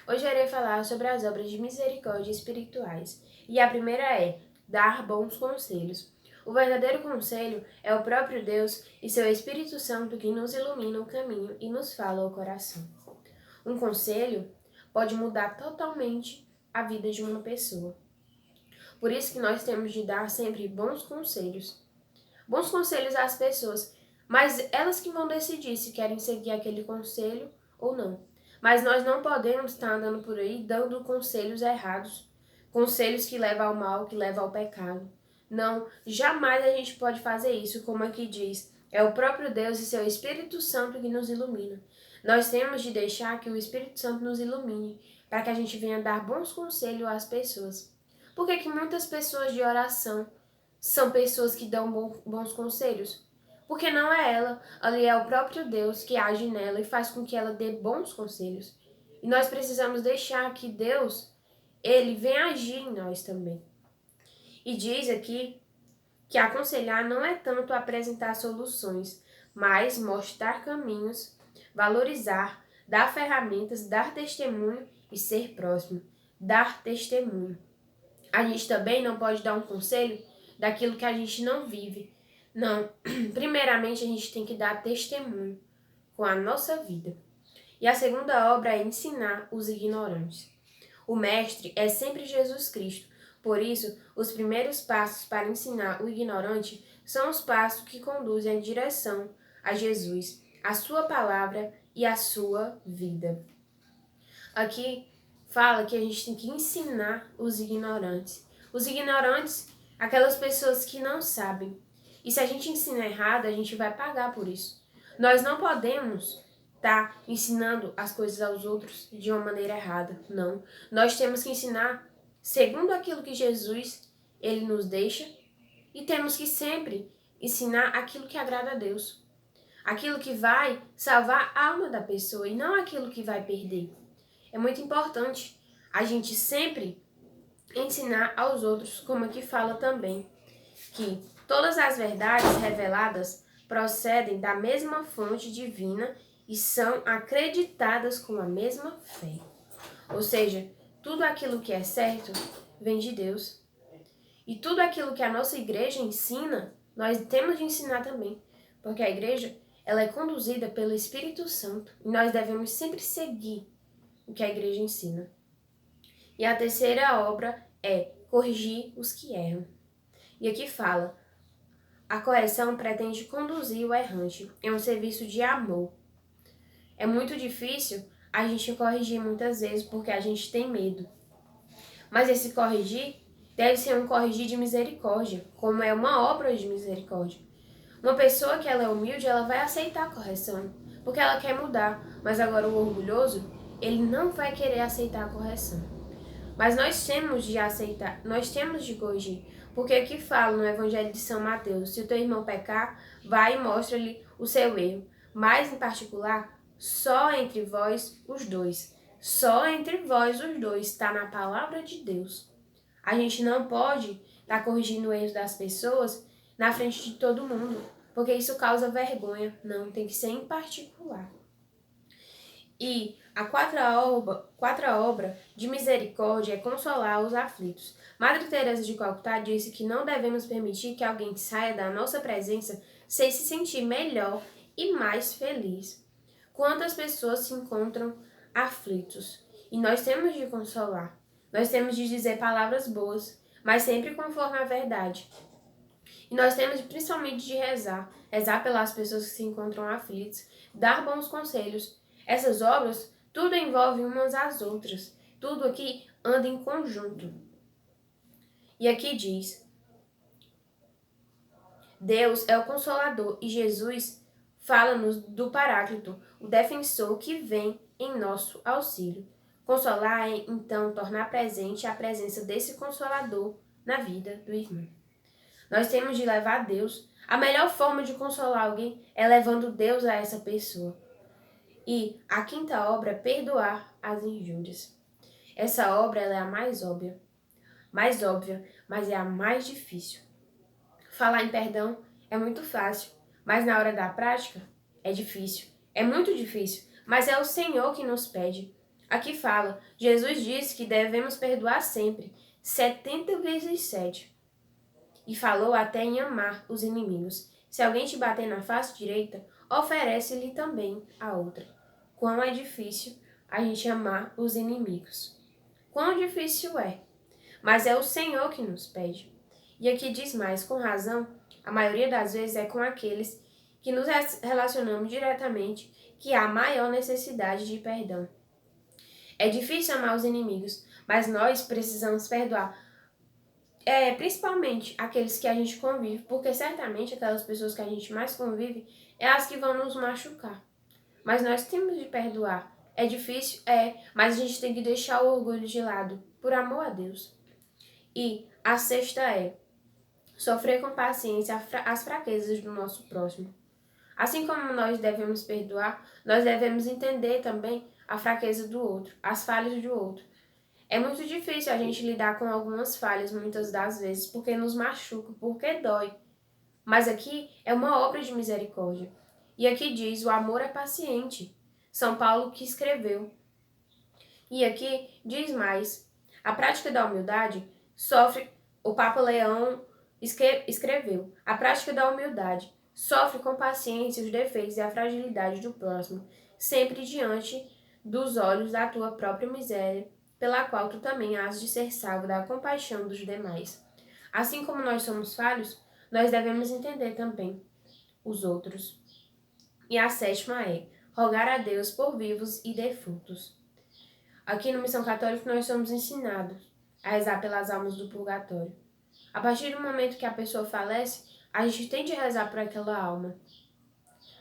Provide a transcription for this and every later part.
Hoje eu irei falar sobre as obras de misericórdia espirituais. E a primeira é dar bons conselhos. O verdadeiro conselho é o próprio Deus e seu Espírito Santo que nos ilumina o caminho e nos fala ao coração. Um conselho pode mudar totalmente a vida de uma pessoa. Por isso que nós temos de dar sempre bons conselhos. Bons conselhos às pessoas, mas elas que vão decidir se querem seguir aquele conselho ou não. Mas nós não podemos estar andando por aí dando conselhos errados, conselhos que levam ao mal, que levam ao pecado. Não, jamais a gente pode fazer isso, como aqui diz. É o próprio Deus e seu Espírito Santo que nos ilumina. Nós temos de deixar que o Espírito Santo nos ilumine, para que a gente venha dar bons conselhos às pessoas. Por que muitas pessoas de oração são pessoas que dão bons conselhos? Porque não é ela, ali é o próprio Deus que age nela e faz com que ela dê bons conselhos. E nós precisamos deixar que Deus, ele venha agir em nós também. E diz aqui que aconselhar não é tanto apresentar soluções, mas mostrar caminhos, valorizar, dar ferramentas, dar testemunho e ser próximo. Dar testemunho. A gente também não pode dar um conselho daquilo que a gente não vive. Não. Primeiramente, a gente tem que dar testemunho com a nossa vida. E a segunda obra é ensinar os ignorantes. O mestre é sempre Jesus Cristo. Por isso, os primeiros passos para ensinar o ignorante são os passos que conduzem em direção a Jesus, a sua palavra e a sua vida. Aqui fala que a gente tem que ensinar os ignorantes. Os ignorantes, aquelas pessoas que não sabem. E se a gente ensina errado, a gente vai pagar por isso. Nós não podemos estar ensinando as coisas aos outros de uma maneira errada. Não. Nós temos que ensinar segundo aquilo que Jesus ele nos deixa e temos que sempre ensinar aquilo que agrada a Deus. Aquilo que vai salvar a alma da pessoa e não aquilo que vai perder. É muito importante a gente sempre ensinar aos outros, como aqui fala também, que todas as verdades reveladas procedem da mesma fonte divina e são acreditadas com a mesma fé. Ou seja, tudo aquilo que é certo vem de Deus. E tudo aquilo que a nossa igreja ensina, nós temos de ensinar também. Porque a igreja, ela é conduzida pelo Espírito Santo e nós devemos sempre seguir o que a igreja ensina. E a terceira obra é corrigir os que erram. E aqui fala, a correção pretende conduzir o errante em um serviço de amor. É muito difícil a gente corrigir muitas vezes porque a gente tem medo. Mas esse corrigir deve ser um corrigir de misericórdia, como é uma obra de misericórdia. Uma pessoa que ela é humilde, ela vai aceitar a correção, porque ela quer mudar. Mas agora o orgulhoso, ele não vai querer aceitar a correção. Mas nós temos de aceitar, nós temos de corrigir. Porque aqui fala no Evangelho de São Mateus, se o teu irmão pecar, vai e mostra-lhe o seu erro. Mas, em particular, só entre vós os dois. Só entre vós os dois, está na palavra de Deus. A gente não pode estar corrigindo erros das pessoas na frente de todo mundo, porque isso causa vergonha. Não, tem que ser em particular. E a quarta obra de misericórdia é consolar os aflitos. Madre Teresa de Calcutá disse que não devemos permitir que alguém saia da nossa presença sem se sentir melhor e mais feliz. Quantas pessoas se encontram aflitos? E nós temos de consolar. Nós temos de dizer palavras boas, mas sempre conforme a verdade. E nós temos principalmente de rezar pelas pessoas que se encontram aflitas, dar bons conselhos. Essas obras, tudo envolve umas às outras. Tudo aqui anda em conjunto. E aqui diz, Deus é o Consolador e Jesus fala-nos do Paráclito, o defensor que vem em nosso auxílio. Consolar é, então, tornar presente a presença desse Consolador na vida do irmão. Nós temos de levar Deus. A melhor forma de consolar alguém é levando Deus a essa pessoa. E a quinta obra é perdoar as injúrias. Essa obra ela é a mais óbvia, mas é a mais difícil. Falar em perdão é muito fácil, mas na hora da prática é difícil. É muito difícil, mas é o Senhor que nos pede. Aqui fala, Jesus disse que devemos perdoar sempre, 70 vezes 7. E falou até em amar os inimigos. Se alguém te bater na face direita, oferece-lhe também a outra. Quão é difícil a gente amar os inimigos. Quão difícil é. Mas é o Senhor que nos pede. E aqui diz mais, com razão, a maioria das vezes é com aqueles que nos relacionamos diretamente que há maior necessidade de perdão. É difícil amar os inimigos, mas nós precisamos perdoar. Principalmente aqueles que a gente convive, porque certamente aquelas pessoas que a gente mais convive é as que vão nos machucar. Mas nós temos de perdoar. É difícil? Mas a gente tem que deixar o orgulho de lado, por amor a Deus. E a sexta é sofrer com paciência as fraquezas do nosso próximo. Assim como nós devemos perdoar, nós devemos entender também a fraqueza do outro, as falhas do outro. É muito difícil a gente lidar com algumas falhas muitas das vezes, porque nos machuca, porque dói. Mas aqui é uma obra de misericórdia. E aqui diz, o amor é paciente. São Paulo que escreveu. E aqui diz mais, a prática da humildade sofre, o Papa Leão escreveu, a prática da humildade sofre com paciência os defeitos e a fragilidade do próximo, sempre diante dos olhos da tua própria miséria, pela qual tu também has de ser salvo da compaixão dos demais. Assim como nós somos falhos, nós devemos entender também os outros. E a sétima é rogar a Deus por vivos e defuntos. Aqui no Missão Católica nós somos ensinados a rezar pelas almas do purgatório. A partir do momento que a pessoa falece, a gente tem de rezar por aquela alma.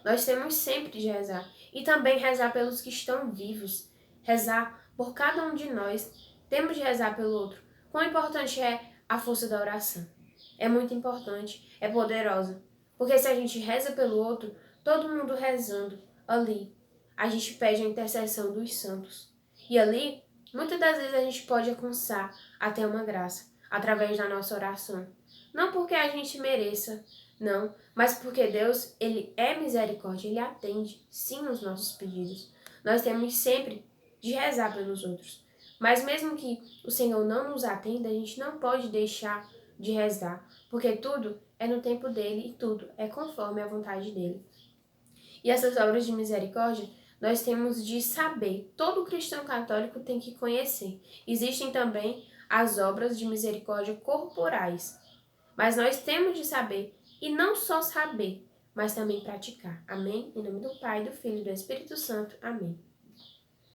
Nós temos sempre de rezar. E também rezar pelos que estão vivos. Rezar por cada um de nós. Temos de rezar pelo outro. Quão importante é a força da oração. É muito importante, é poderosa. Porque se a gente reza pelo outro, todo mundo rezando ali, a gente pede a intercessão dos santos. E ali, muitas das vezes a gente pode alcançar até uma graça, através da nossa oração. Não porque a gente mereça, não, mas porque Deus, Ele é misericórdia, Ele atende, sim, os nossos pedidos. Nós temos sempre de rezar pelos outros. Mas mesmo que o Senhor não nos atenda, a gente não pode deixar de rezar, porque tudo é no tempo dEle e tudo é conforme a vontade dEle. E essas obras de misericórdia, nós temos de saber, todo cristão católico tem que conhecer. Existem também as obras de misericórdia corporais, mas nós temos de saber, e não só saber, mas também praticar. Amém? Em nome do Pai, do Filho e do Espírito Santo. Amém.